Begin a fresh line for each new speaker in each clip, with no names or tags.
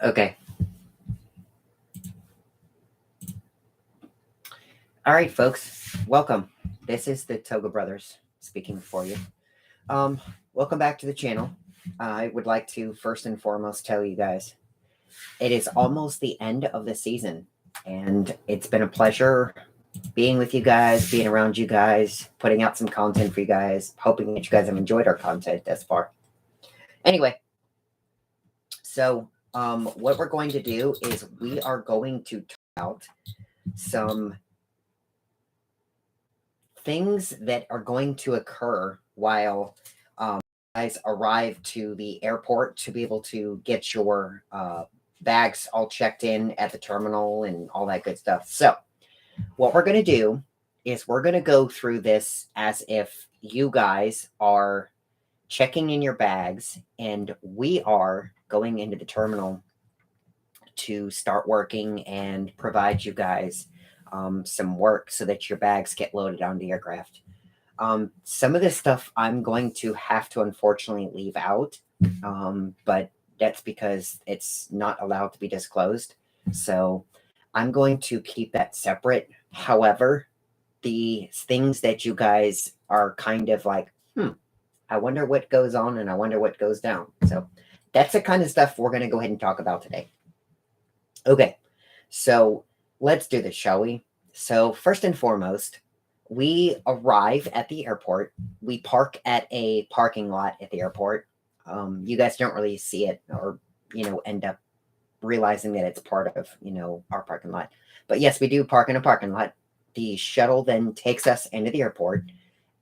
Okay. All right, folks. Welcome. This is the Toga Brothers speaking for you. Um, Welcome back to the channel. I would like to first and foremost tell you guys it is almost the end of the season, and it's been a pleasure being with you guys, being around you guys, putting out some content for you guys, hoping that you guys have enjoyed our content thus far. Anyway, so what we're going to do is we are going to talk about some things that are going to occur while guys arrive to the airport to be able to get your bags all checked in at the terminal and all that good stuff. So, what we're going to do is we're going to go through this as if you guys are checking in your bags and we are going into the terminal to start working and provide you guys some work so that your bags get loaded onto the aircraft. Some of this stuff I'm going to have to unfortunately leave out, but that's because it's not allowed to be disclosed. So I'm going to keep that separate. However, the things that you guys are kind of like, I wonder what goes on and I wonder what goes down. So that's the kind of stuff we're going to go ahead and talk about today. Okay, so let's do this, shall we? So, first and foremost, we arrive at the airport. We park at a parking lot at the airport. You guys don't really see it or, end up realizing that it's part of, our parking lot. But yes, we do park in a parking lot. The shuttle then takes us into the airport.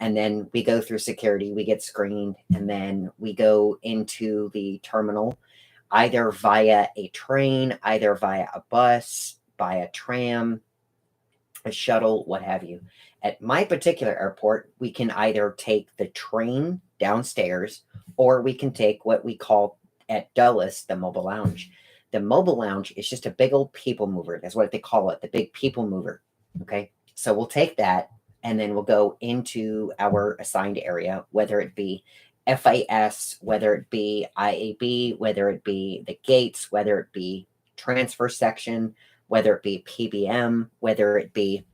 And then we go through security, we get screened, and then we go into the terminal either via a train, either via a bus, by a tram, a shuttle, what have you. At my particular airport, we can either take the train downstairs or we can take what we call at Dulles the mobile lounge. The mobile lounge is just a big old people mover. That's what they call it, the big people mover. Okay. So we'll take that and then we'll go into our assigned area, whether it be FAS, whether it be IAB, whether it be the gates, whether it be transfer section, whether it be PBM, whether it be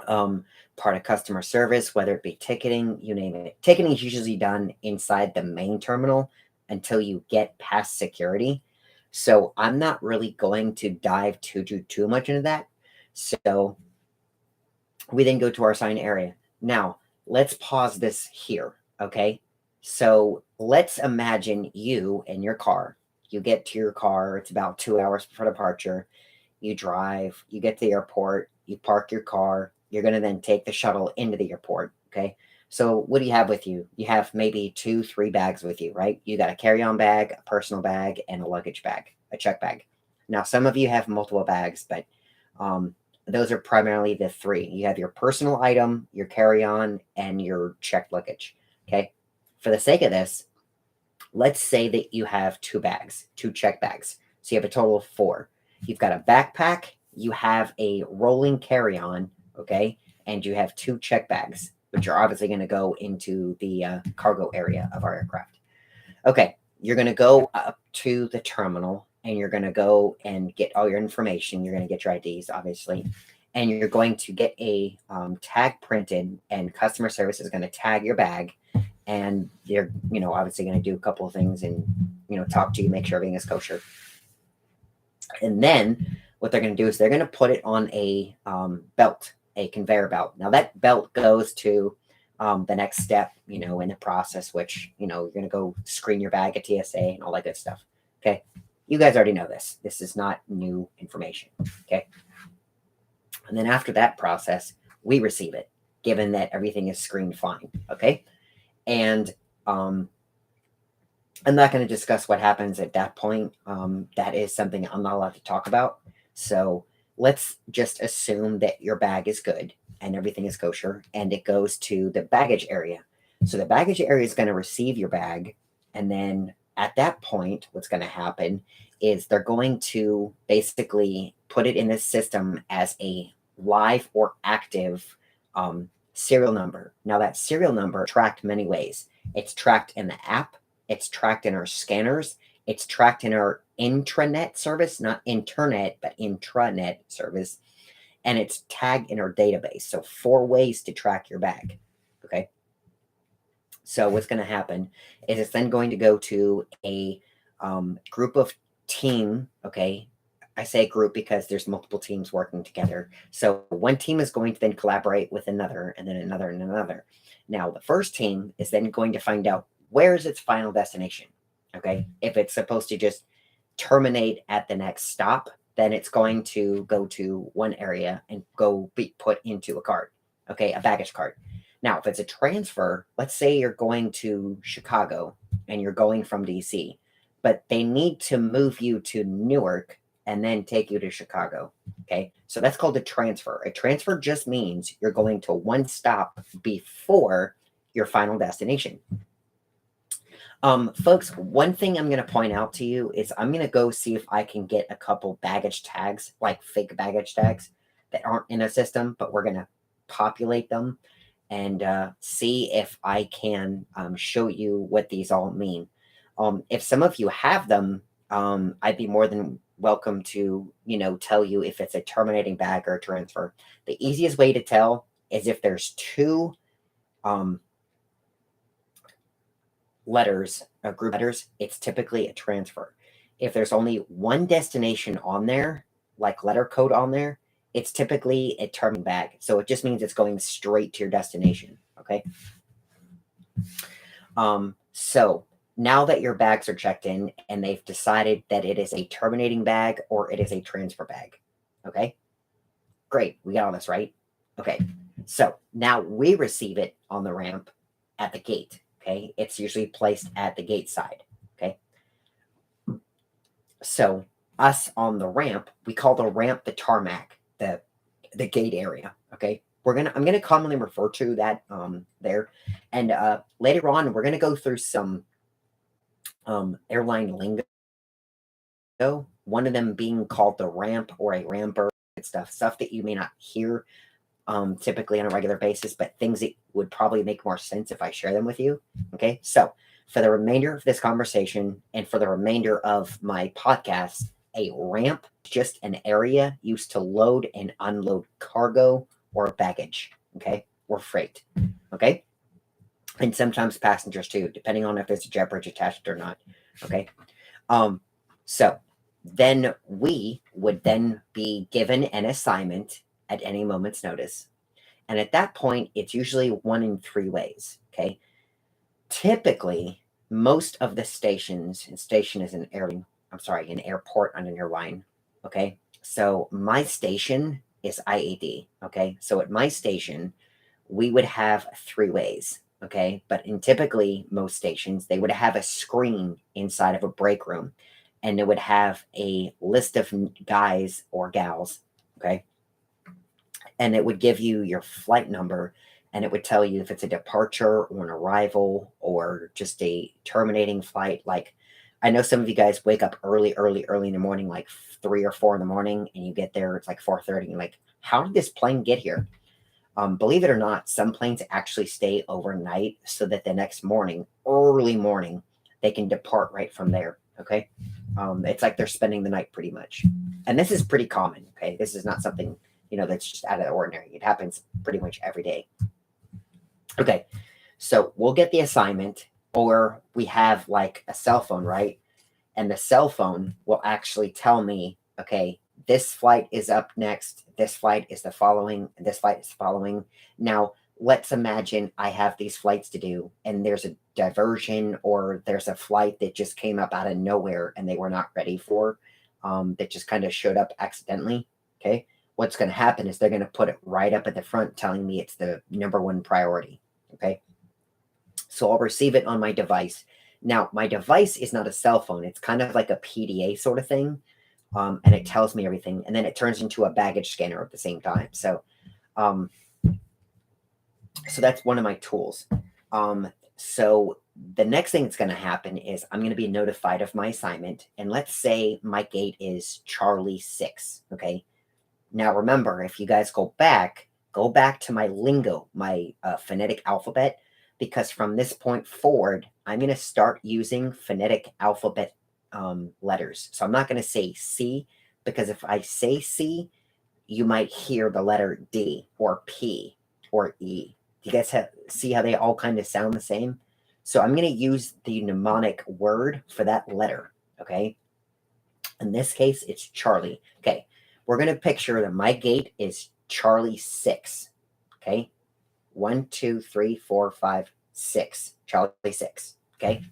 part of customer service, whether it be ticketing, you name it. Ticketing is usually done inside the main terminal until you get past security. So I'm not really going to dive too much into that. So we then go to our assigned area. Now, let's pause this here. Okay. So let's imagine you in your car. You get to your car, it's about 2 hours before departure. You drive, you get to the airport, you park your car. You're going to then take the shuttle into the airport. Okay. So what do you have with you? You have maybe 2-3 bags with you, right? You got a carry-on bag, a personal bag, and a luggage bag, a check bag. Now, some of you have multiple bags, but those are primarily the 3. You have your personal item, your carry-on, and your checked luggage. Okay. For the sake of this, let's say that you have 2 bags, 2 check bags. So you have a total of 4. You've got a backpack, you have a rolling carry-on, okay, and you have 2 check bags, which are obviously going to go into the cargo area of our aircraft. Okay, you're going to go up to the terminal and you're going to go and get all your information. You're going to get your IDs, obviously, and you're going to get a tag printed, and customer service is going to tag your bag, and they're, obviously going to do a couple of things and, talk to you, make sure everything is kosher. And then what they're going to do is they're going to put it on a belt, a conveyor belt. Now that belt goes to the next step, in the process, which, you're going to go screen your bag at TSA and all that good stuff. Okay. You guys already know this. This is not new information. Okay. And then after that process, we receive it, given that everything is screened fine. Okay. And I'm not going to discuss what happens at that point. That is something I'm not allowed to talk about. So let's just assume that your bag is good and everything is kosher and it goes to the baggage area. So the baggage area is going to receive your bag. And then at that point, what's going to happen is they're going to basically put it in the system as a live or active serial number. Now that serial number is tracked many ways. It's tracked in the app. It's tracked in our scanners. It's tracked in our intranet service, not internet, but intranet service, and it's tagged in our database. So 4 ways to track your bag. Okay. So what's going to happen is it's then going to go to a group of team. Okay. I say group because there's multiple teams working together. So one team is going to then collaborate with another, and then another and another. Now the first team is then going to find out where is its final destination. Okay. If it's supposed to just terminate at the next stop, then it's going to go to one area and go be put into a cart. Okay. A baggage cart. Now, if it's a transfer, let's say you're going to Chicago and you're going from DC, but they need to move you to Newark and then take you to Chicago. Okay. So that's called a transfer. A transfer just means you're going to one stop before your final destination. Folks, one thing I'm going to point out to you is I'm going to go see if I can get a couple baggage tags, like fake baggage tags that aren't in a system, but we're going to populate them and see if I can show you what these all mean. If some of you have them, I'd be more than welcome to, tell you if it's a terminating bag or a transfer. The easiest way to tell is if there's two letters, group letters, it's typically a transfer. If there's only one destination on there, like letter code on there, it's typically a terminating bag. So it just means it's going straight to your destination. Okay. So now that your bags are checked in and they've decided that it is a terminating bag or it is a transfer bag. Okay. Great. We got all this right. Okay. So now we receive it on the ramp at the gate. Okay. It's usually placed at the gate side. Okay. So us on the ramp, we call the ramp the tarmac, the gate area. Okay. I'm gonna commonly refer to that there. And later on, we're gonna go through some airline lingo. One of them being called the ramp or a ramper, stuff that you may not hear typically on a regular basis, but things that would probably make more sense if I share them with you. Okay. So for the remainder of this conversation and for the remainder of my podcast, a ramp is just an area used to load and unload cargo or baggage. Okay. Or freight. Okay. And sometimes passengers too, depending on if there's a jet bridge attached or not. Okay. So then we would then be given an assignment at any moment's notice. And at that point, it's usually one in 3 ways. Okay. Typically, most of the stations, and station is an an airport on an airline. Okay. So my station is IAD. Okay. So at my station, we would have 3 ways. Okay. But in typically most stations, they would have a screen inside of a break room and it would have a list of guys or gals. Okay. And it would give you your flight number and it would tell you if it's a departure or an arrival or just a terminating flight. Like I know some of you guys wake up early in the morning, like 3 or 4 in the morning, and you get there, it's like 4:30. You're like, how did this plane get here? Believe it or not, some planes actually stay overnight so that the next morning, early morning, they can depart right from there. Okay. It's like they're spending the night pretty much. And this is pretty common. Okay. This is not something, that's just out of the ordinary. It happens pretty much every day. Okay. So we'll get the assignment or we have like a cell phone, right? And the cell phone will actually tell me, okay, this flight is up next. This flight is the following. This flight is the following. Now, let's imagine I have these flights to do and there's a diversion or there's a flight that just came up out of nowhere and they were not ready for, that just kind of showed up accidentally. Okay. What's going to happen is they're going to put it right up at the front telling me it's the number 1 priority. Okay. So I'll receive it on my device. Now, my device is not a cell phone. It's kind of like a PDA sort of thing. And it tells me everything. And then it turns into a baggage scanner at the same time. So that's one of my tools. So the next thing that's going to happen is I'm going to be notified of my assignment. And let's say my gate is Charlie 6. Okay. Now, remember, if you guys go back to my lingo, my phonetic alphabet, because from this point forward, I'm going to start using phonetic alphabet letters. So I'm not going to say C, because if I say C, you might hear the letter D or P or E. You guys see how they all kind of sound the same? So I'm going to use the mnemonic word for that letter, okay? In this case, it's Charlie. Okay, we're going to picture that my gate is Charlie 6, okay? 1, 2, 3, 4, 5, 6. Charlie 6, okay?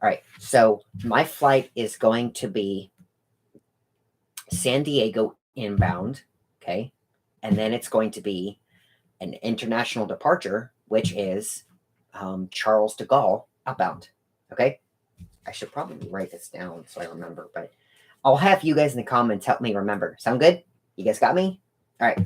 All right, so my flight is going to be San Diego inbound, okay? And then it's going to be an international departure, which is Charles de Gaulle outbound, okay? I should probably write this down so I remember, but I'll have you guys in the comments help me remember. Sound good? You guys got me? All right.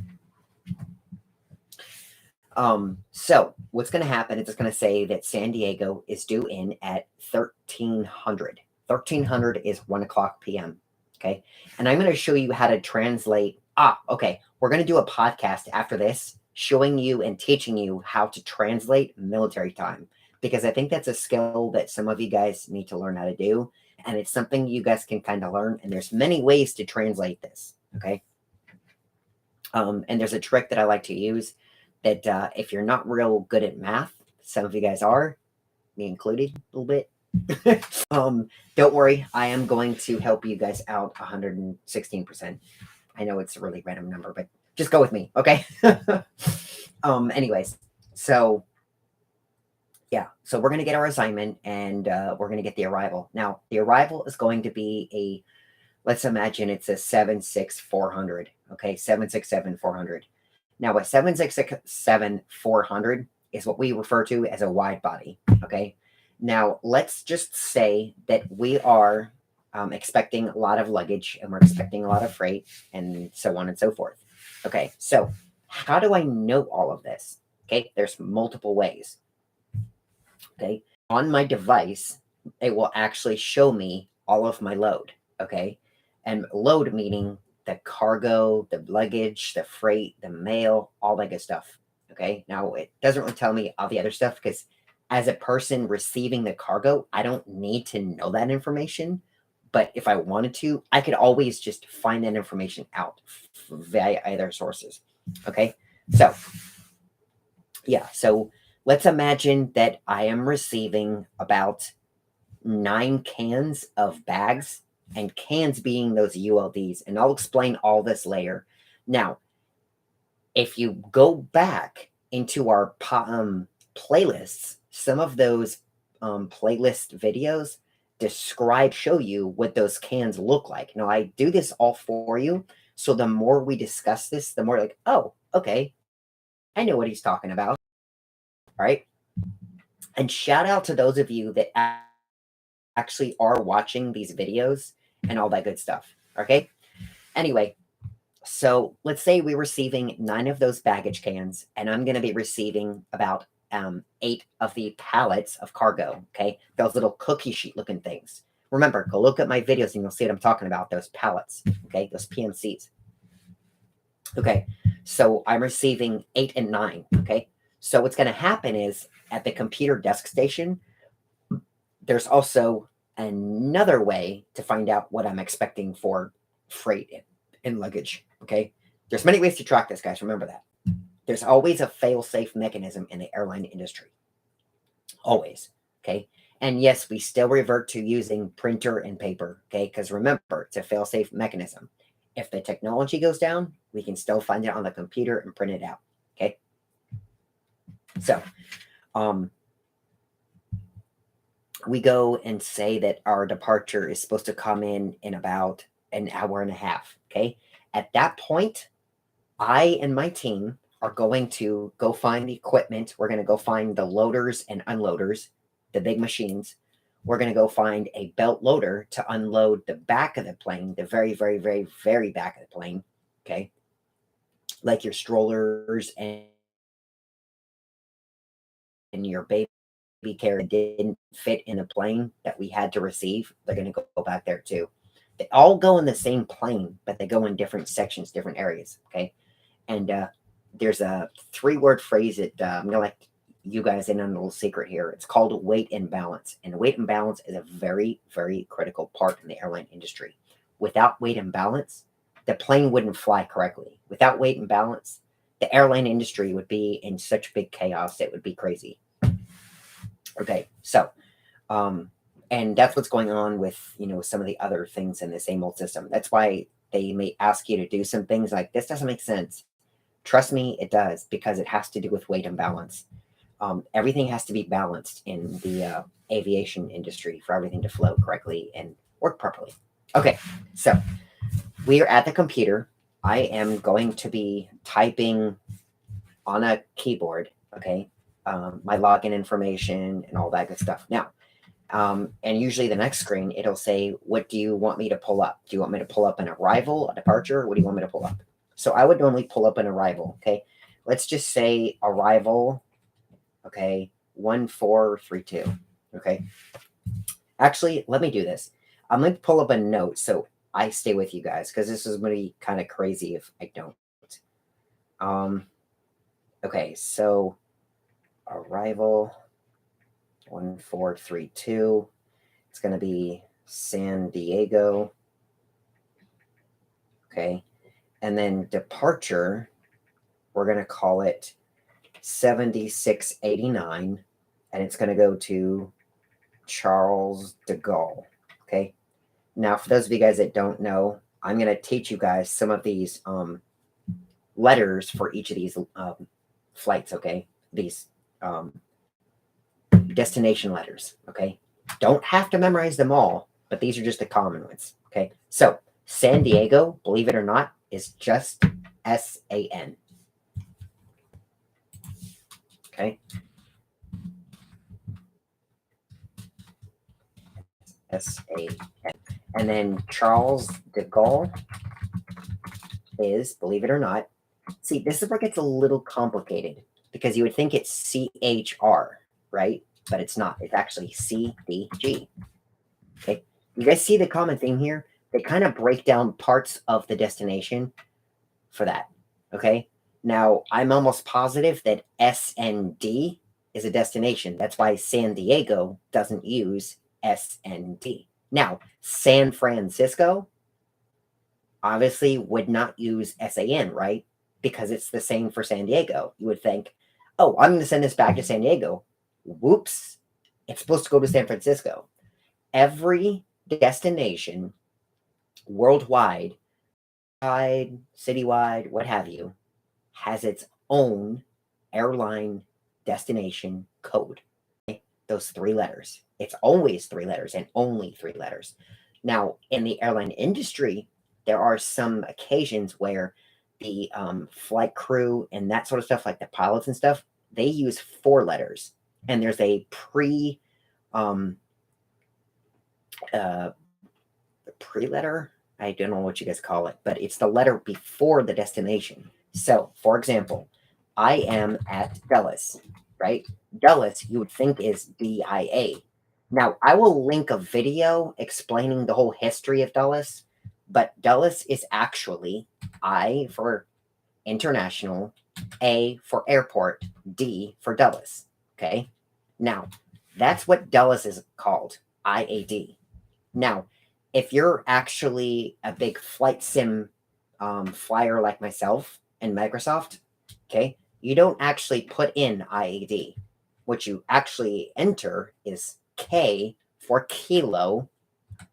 So what's going to happen is it's going to say that San Diego is due in at 1300. 1300 is 1 o'clock p.m. Okay. And I'm going to show you how to translate. Okay. We're going to do a podcast after this showing you and teaching you how to translate military time, because I think that's a skill that some of you guys need to learn how to do. And it's something you guys can kind of learn. And there's many ways to translate this. Okay. And there's a trick that I like to use that if you're not real good at math, some of you guys are, me included a little bit. Don't worry, I am going to help you guys out 116%. I know it's a really random number, but just go with me, okay? Anyways, so yeah, so we're going to get our assignment, and we're going to get the arrival. Now, the arrival is going to be let's imagine it's a 767-400, okay? 767-400. Now, a 767-400 is what we refer to as a wide body, okay? Now, let's just say that we are expecting a lot of luggage, and we're expecting a lot of freight, and so on and so forth. Okay, so how do I know all of this? Okay, there's multiple ways. Okay, on my device, it will actually show me all of my load, okay? And load meaning the cargo, the luggage, the freight, the mail, all that good stuff. Okay. Now, it doesn't really tell me all the other stuff, because as a person receiving the cargo, I don't need to know that information. But if I wanted to, I could always just find that information out via either sources. Okay. So, yeah. So let's imagine that I am receiving about 9 cans of bags, and cans being those ULDs. And I'll explain all this later. Now, if you go back into our playlists, some of those playlist videos show you what those cans look like. Now, I do this all for you. So the more we discuss this, the more like, oh, okay, I know what he's talking about. All right. And shout out to those of you that actually are watching these videos and all that good stuff. Okay. Anyway, so let's say we're receiving 9 of those baggage cans, and I'm going to be receiving about 8 of the pallets of cargo. Okay. Those little cookie sheet looking things. Remember, go look at my videos and you'll see what I'm talking about. Those pallets. Okay. Those PMCs. Okay. So I'm receiving 8 and 9. Okay. So what's going to happen is at the computer desk station, there's also another way to find out what I'm expecting for freight and luggage. Okay. There's many ways to track this, guys. Remember that. There's always a fail-safe mechanism in the airline industry. Always. Okay. And yes, we still revert to using printer and paper. Okay. Because remember, it's a fail-safe mechanism. If the technology goes down, we can still find it on the computer and print it out. Okay. So, we go and say that our departure is supposed to come in about an hour and a half. Okay. At that point, I and my team are going to go find the equipment. We're going to go find the loaders and unloaders, the big machines. We're going to go find a belt loader to unload the back of the plane, the very, very, very, very back of the plane. Okay. Like your strollers and your baby carrier didn't fit in the plane that we had to receive. They're going to go back there too. They all go in the same plane, but they go in different sections, different areas. Okay. And there's a 3-word phrase that I'm going to let you guys in on a little secret here. It's called weight and balance. And weight and balance is a very, very critical part in the airline industry. Without weight and balance, the plane wouldn't fly correctly. Without weight and balance, the airline industry would be in such big chaos, it would be crazy. Okay, so and that's what's going on with some of the other things in the same old system. That's why they may ask you to do some things like this doesn't make sense. Trust me, it does, because it has to do with weight and balance. Everything has to be balanced in the aviation industry for everything to flow correctly and work properly. Okay, so we are at the computer. I am going to be typing on a keyboard, okay, my login information and all that good stuff. Now, and usually the next screen, it'll say, what do you want me to pull up? Do you want me to pull up an arrival, a departure? What do you want me to pull up? So I would normally pull up an arrival, okay? Let's just say arrival, okay, 1432, okay? Actually, let me do this. I'm going to pull up a note so I stay with you guys, because this is going to be kind of crazy if I don't. Okay, so arrival 1432. It's going to be San Diego. Okay. And then departure, we're going to call it 7689. And it's going to go to Charles de Gaulle. Okay. Now, for those of you guys that don't know, I'm going to teach you guys some of these letters for each of these flights. Okay. These destination letters. Okay. Don't have to memorize them all, but these are just the common ones. Okay. So San Diego, believe it or not, is just SAN. Okay. SAN. And then Charles de Gaulle is, believe it or not, see, this is where it gets a little complicated, because you would think it's CHR, right? But it's not. It's actually CDG. Okay. You guys see the common theme here? They kind of break down parts of the destination for that. Okay. Now, I'm almost positive that SND is a destination. That's why San Diego doesn't use SND. Now, San Francisco obviously would not use SAN, right? Because it's the same for San Diego. You would think, oh, I'm going to send this back to San Diego. Whoops. It's supposed to go to San Francisco. Every destination worldwide, citywide, what have you, has its own airline destination code. Okay? Those 3 letters. It's always 3 letters and only 3 letters. Now, in the airline industry, there are some occasions where the flight crew and that sort of stuff, like the pilots and stuff, they use 4 letters. And there's a pre-letter. I don't know what you guys call it, but it's the letter before the destination. So, for example, I am at Dulles, right? Dulles, you would think is DIA. Now, I will link a video explaining the whole history of Dulles, but Dulles is actually I for international, A for airport, D for Dulles. Okay. Now, that's what Dulles is called, IAD. Now, if you're actually a big flight sim flyer like myself and Microsoft, okay, you don't actually put in IAD. What you actually enter is K for kilo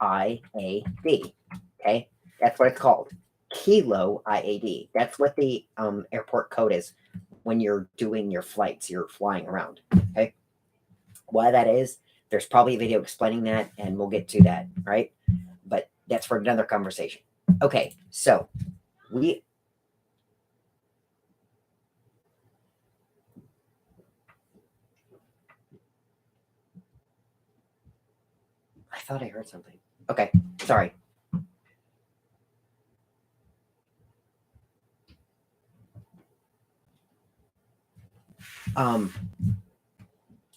IAD. Okay, that's what it's called. Kilo IAD. That's what the airport code is when you're doing your flights, you're flying around. Okay, why that is, there's probably a video explaining that, and we'll get to that, right? But that's for another conversation. Okay, so I thought I heard something. Okay, sorry.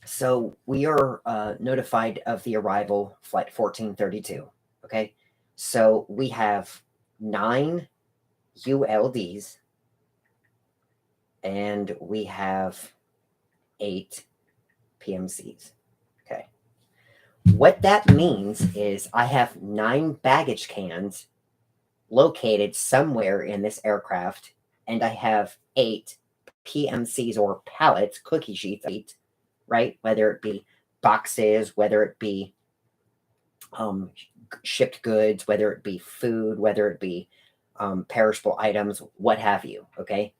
So we are notified of the arrival, flight 1432. Okay, so we have 9 ULDs, and we have 8 PMCs. Okay. What that means is I have 9 baggage cans located somewhere in this aircraft, and I have 8 PMCs or pallets, cookie sheets, 8, right? Whether it be boxes, whether it be um, shipped goods, whether it be food, whether it be perishable items, what have you. Okay.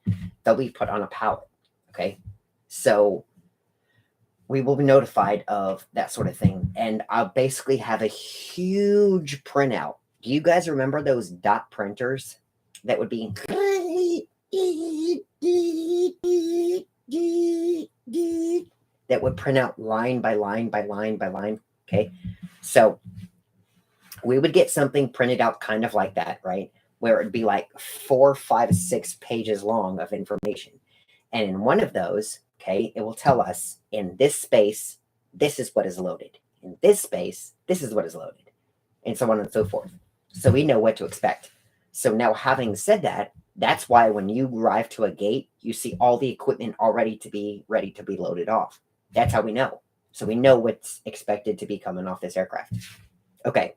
They'll be put on a pallet. Okay. So we will be notified of that sort of thing. And I'll basically have a huge printout. Do you guys remember those dot printers that would be that would print out line by line by line by line? Okay. So we would get something printed out kind of like that, right? Where it'd be like 4, 5, 6 pages long of information. And in one of those, okay, it will tell us in this space, this is what is loaded. In this space, this is what is loaded, and so on and so forth. So we know what to expect. So now, having said that, that's why when you arrive to a gate, you see all the equipment already to be ready to be loaded off. That's how we know. So we know what's expected to be coming off this aircraft. Okay.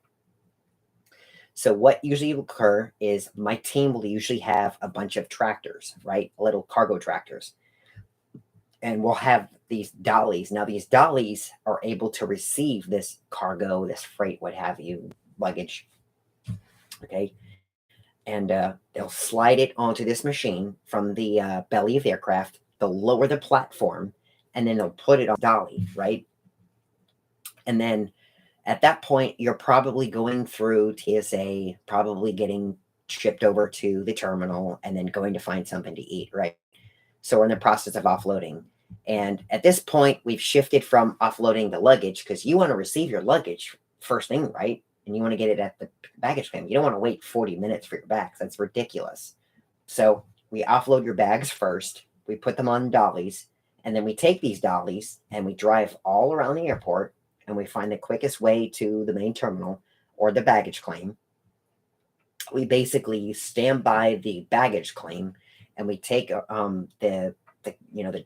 So what usually will occur is my team will usually have a bunch of tractors, right? Little cargo tractors. And we'll have these dollies. Now, these dollies are able to receive this cargo, this freight, what have you, luggage. Okay. And they'll slide it onto this machine from the belly of the aircraft. They'll lower the platform, and then they'll put it on dolly, right? And then at that point, you're probably going through TSA, probably getting shipped over to the terminal, and then going to find something to eat, right? So we're in the process of offloading. And at this point, we've shifted from offloading the luggage because you want to receive your luggage first thing, right? And you want to get it at the baggage claim. You don't want to wait 40 minutes for your bags. That's ridiculous. So we offload your bags first. We put them on dollies. And then we take these dollies and we drive all around the airport, and we find the quickest way to the main terminal or the baggage claim. We basically stand by the baggage claim, and we take the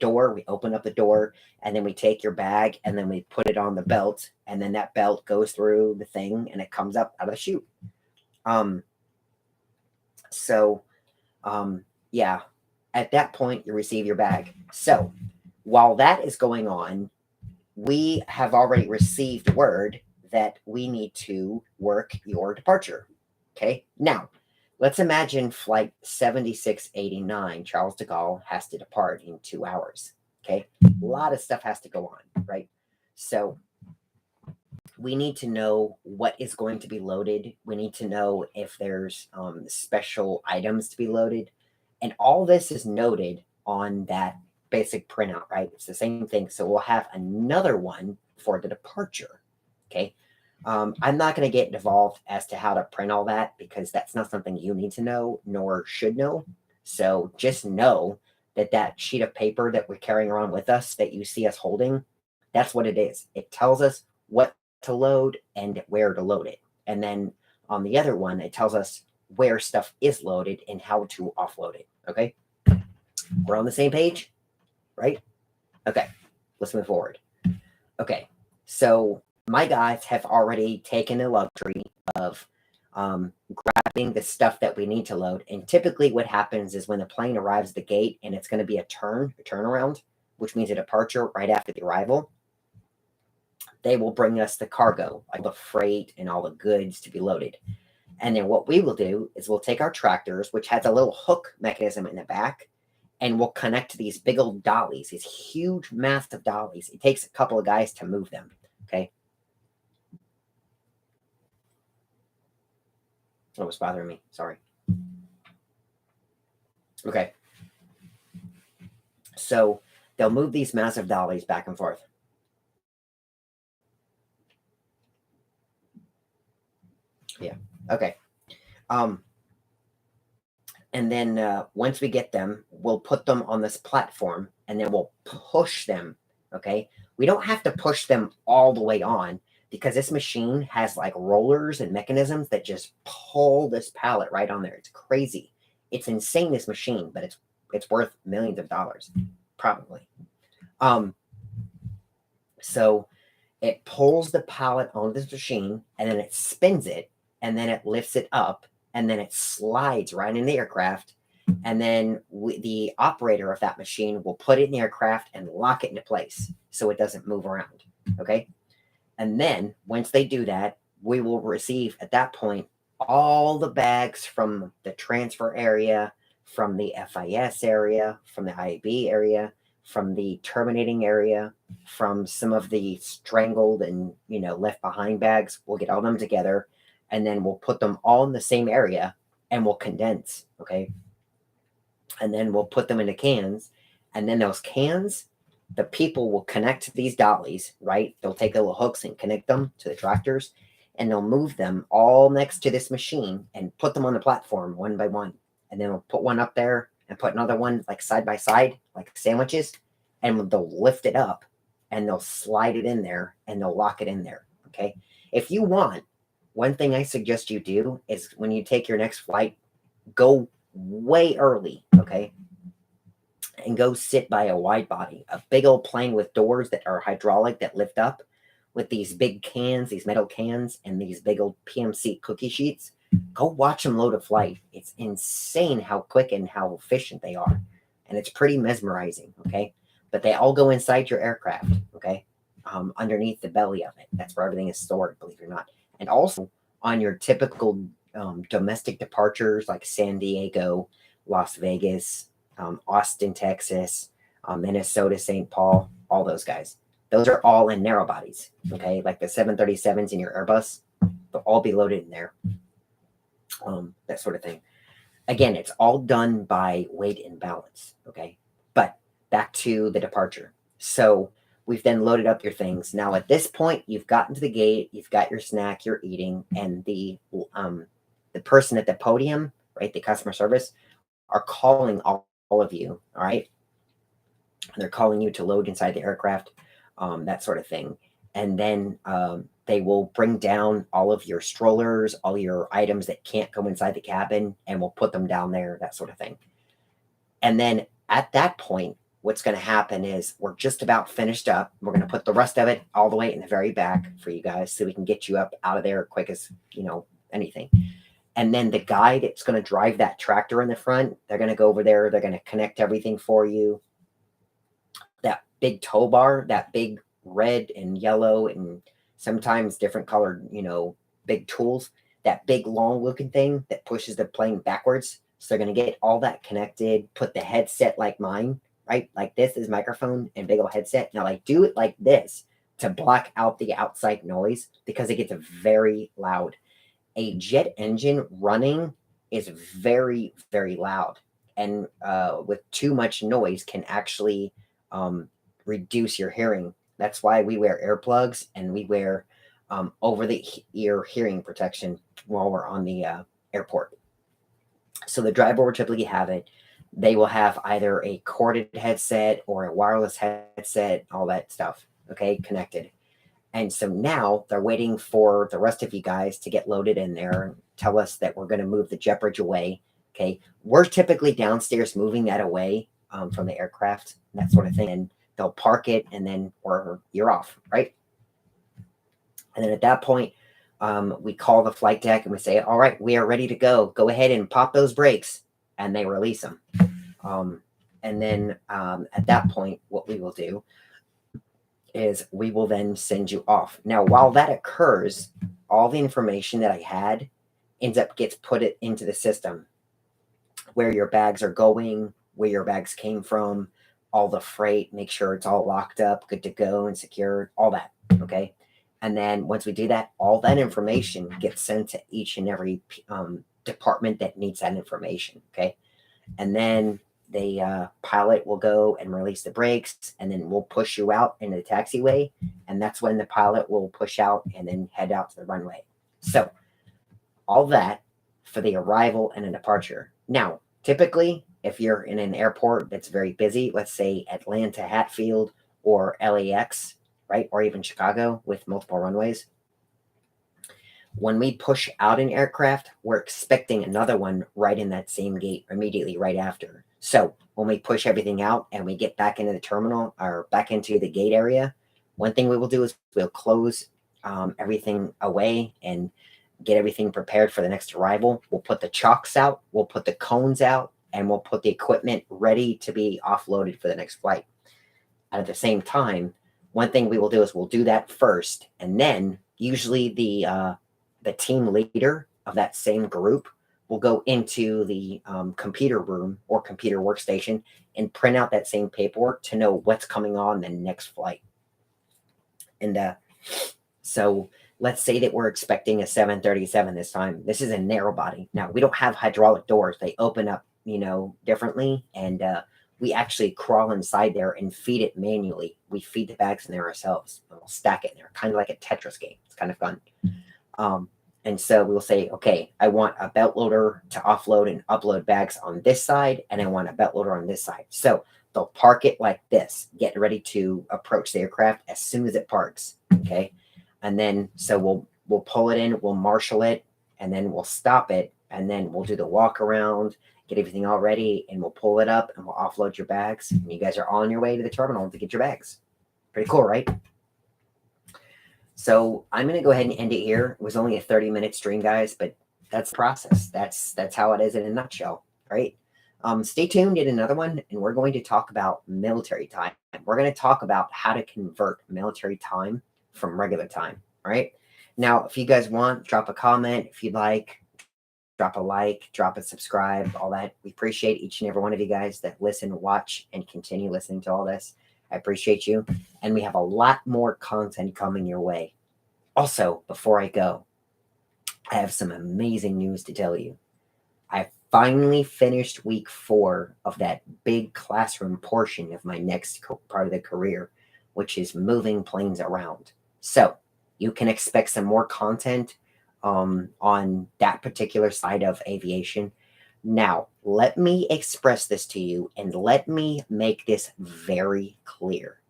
door. We open up the door, and then we take your bag, and then we put it on the belt, and then that belt goes through the thing, and it comes up out of the chute. Yeah, at that point you receive your bag. So while that is going on, we have already received word that we need to work your departure. Okay. Now, let's imagine flight 7689, Charles de Gaulle, has to depart in 2 hours. Okay. A lot of stuff has to go on, right? So we need to know what is going to be loaded. We need to know if there's special items to be loaded. And all this is noted on that basic printout, right? It's the same thing. So we'll have another one for the departure. Okay. I'm not going to get involved as to how to print all that because that's not something you need to know nor should know. So just know that that sheet of paper that we're carrying around with us that you see us holding, that's what it is. It tells us what to load and where to load it. And then on the other one, it tells us where stuff is loaded and how to offload it. Okay. We're on the same page, right? Okay. Let's move forward. Okay. So my guys have already taken the luxury of grabbing the stuff that we need to load. And typically what happens is when the plane arrives at the gate and it's going to be a turnaround, which means a departure right after the arrival, they will bring us the cargo, like the freight and all the goods to be loaded. And then what we will do is we'll take our tractors, which has a little hook mechanism in the back, and we'll connect to these big old dollies, these huge, massive dollies. It takes a couple of guys to move them. Okay. Oh, it was bothering me. Sorry. Okay. So they'll move these massive dollies back and forth. Yeah. Okay. And then once we get them, we'll put them on this platform, and then we'll push them. Okay. We don't have to push them all the way on because this machine has like rollers and mechanisms that just pull this pallet right on there. It's crazy. It's insane, this machine, but it's worth millions of dollars, probably. So it pulls the pallet on this machine, and then it spins it, and then it lifts it up, and then it slides right in the aircraft. And then the operator of that machine will put it in the aircraft and lock it into place so it doesn't move around. Okay. And then once they do that, we will receive at that point all the bags from the transfer area, from the FIS area, from the IAB area, from the terminating area, from some of the strangled and left behind bags. We'll get all them together, and then we'll put them all in the same area, and we'll condense. Okay. And then we'll put them into cans, and then those cans, the people will connect to these dollies, right? They'll take the little hooks and connect them to the tractors, and they'll move them all next to this machine and put them on the platform one by one. And then we'll put one up there and put another one like side by side, like sandwiches, and they'll lift it up and they'll slide it in there and they'll lock it in there. Okay. If you want, one thing I suggest you do is when you take your next flight, go way early, okay? And go sit by a wide body, a big old plane with doors that are hydraulic that lift up with these big cans, these metal cans, and these big old PMC cookie sheets. Go watch them load a flight. It's insane how quick and how efficient they are. And it's pretty mesmerizing, okay? But they all go inside your aircraft, okay? Underneath the belly of it. That's where everything is stored, believe it or not. And also on your typical domestic departures like San Diego, Las Vegas, Austin, Texas, Minnesota, St. Paul, all those guys. Those are all in narrow bodies, okay? Like the 737s in your Airbus, they'll all be loaded in there, that sort of thing. Again, it's all done by weight and balance, okay? But back to the departure. So we've then loaded up your things. Now at this point, you've gotten to the gate, you've got your snack, you're eating, and the person at the podium, right, the customer service, are calling all of you, all right? They're calling you to load inside the aircraft, that sort of thing. And then they will bring down all of your strollers, all your items that can't go inside the cabin, and we'll put them down there, that sort of thing. And then at that point, what's going to happen is we're just about finished up. We're going to put the rest of it all the way in the very back for you guys so we can get you up out of there quick as, anything. And then the guy that's going to drive that tractor in the front, they're going to go over there. They're going to connect everything for you. That big tow bar, that big red and yellow and sometimes different colored, big tools, that big long looking thing that pushes the plane backwards. So they're going to get all that connected, put the headset like mine, right? Like this is microphone and big old headset. Now like do it like this to block out the outside noise because it gets very loud. A jet engine running is very, very loud, and with too much noise can actually reduce your hearing. That's why we wear earplugs and we wear over the ear hearing protection while we're on the airport. So the driver will typically have it. They will have either a corded headset or a wireless headset, all that stuff, okay, connected. And so now they're waiting for the rest of you guys to get loaded in there and tell us that we're going to move the jet bridge away. Okay. We're typically downstairs moving that away from the aircraft, that sort of thing. And they'll park it and then you're off, right? And then at that point, we call the flight deck and we say, all right, we are ready to go. Go ahead and pop those brakes. And they release them. And then at that point, what we will do is we will then send you off. Now, while that occurs, all the information that I had gets put it into the system, where your bags are going, where your bags came from, all the freight, make sure it's all locked up, good to go and secure, all that, okay? And then once we do that, all that information gets sent to each and every department that needs that information, okay? And then the pilot will go and release the brakes, and then we'll push you out into the taxiway, and that's when the pilot will push out and then head out to the runway. So all that for the arrival and a departure. Now, typically, if you're in an airport that's very busy, let's say Atlanta Hatfield or LAX, right, or even Chicago with multiple runways, when we push out an aircraft, we're expecting another one right in that same gate immediately right after. So when we push everything out and we get back into the terminal or back into the gate area, one thing we will do is we'll close everything away and get everything prepared for the next arrival. We'll put the chocks out, we'll put the cones out, and we'll put the equipment ready to be offloaded for the next flight. And at the same time, one thing we will do is we'll do that first, and then usually the team leader of that same group will go into the computer room or computer workstation and print out that same paperwork to know what's coming on the next flight. And so let's say that we're expecting a 737 this time. This is a narrow body. Now, we don't have hydraulic doors. They open up, differently. And we actually crawl inside there and feed it manually. We feed the bags in there ourselves. And we'll stack it in there, kind of like a Tetris game. It's kind of fun. And so we'll say, okay, I want a belt loader to offload and upload bags on this side, and I want a belt loader on this side. So they'll park it like this, get ready to approach the aircraft as soon as it parks. Okay. And then, so we'll pull it in, we'll marshal it, and then we'll stop it. And then we'll do the walk around, get everything all ready, and we'll pull it up and we'll offload your bags. And you guys are on your way to the terminal to get your bags. Pretty cool, right? So I'm going to go ahead and end it here. It was only a 30-minute stream, guys, but that's the process. That's how it is in a nutshell, right? Stay tuned in another one, and we're going to talk about military time. We're going to talk about how to convert military time from regular time, right? Now, if you guys want, drop a comment. If you'd like, drop a subscribe, all that. We appreciate each and every one of you guys that listen, watch, and continue listening to all this. I appreciate you. And we have a lot more content coming your way. Also, before I go, I have some amazing news to tell you. I finally finished week 4 of that big classroom portion of my next part of the career, which is moving planes around. So you can expect some more content on that particular side of aviation. Now, let me express this to you and let me make this very clear.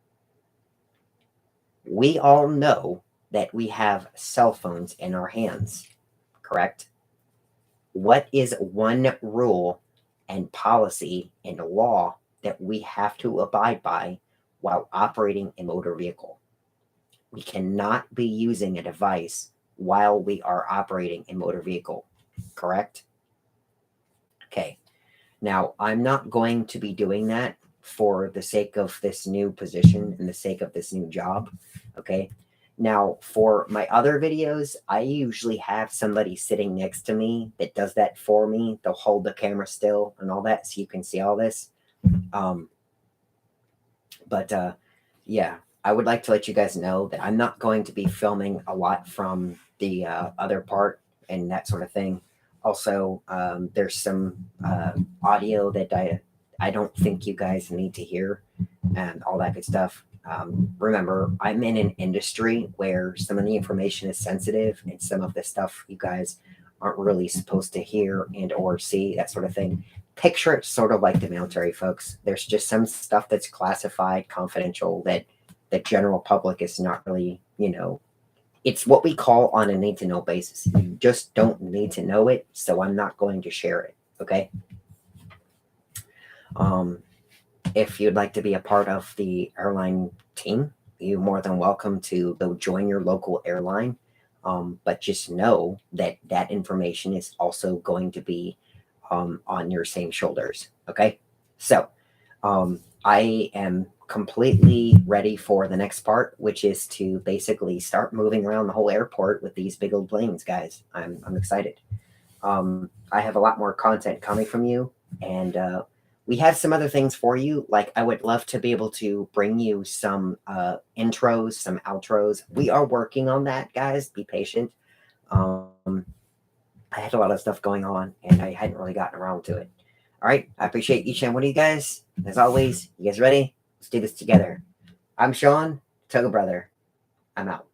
We all know that we have cell phones in our hands, correct? What is one rule and policy and law that we have to abide by while operating a motor vehicle? We cannot be using a device while we are operating a motor vehicle, correct? Okay, now I'm not going to be doing that for the sake of this new position and the sake of this new job, okay? Now, for my other videos, I usually have somebody sitting next to me that does that for me. They'll hold the camera still and all that so you can see all this. Yeah, I would like to let you guys know that I'm not going to be filming a lot from the other part and that sort of thing. Also, there's some audio that I don't think you guys need to hear and all that good stuff. Remember, I'm in an industry where some of the information is sensitive and some of the stuff you guys aren't really supposed to hear and or see, that sort of thing. Picture it sort of like the military, folks. There's just some stuff that's classified, confidential, that the general public is not really, it's what we call on a need-to-know basis. You just don't need to know it, so I'm not going to share it, okay? If you'd like to be a part of the airline team, you're more than welcome to go join your local airline. But just know that that information is also going to be on your same shoulders, okay? So I am completely ready for the next part, which is to basically start moving around the whole airport with these big old planes, guys. I'm excited. I have a lot more content coming from you, and we have some other things for you. Like, I would love to be able to bring you some intros, some outros. We are working on that, guys. Be patient. I had a lot of stuff going on, and I hadn't really gotten around to it. All right. I appreciate each and one of you guys. As always, you guys ready? Let's do this together. I'm Sean, Toga Brother. I'm out.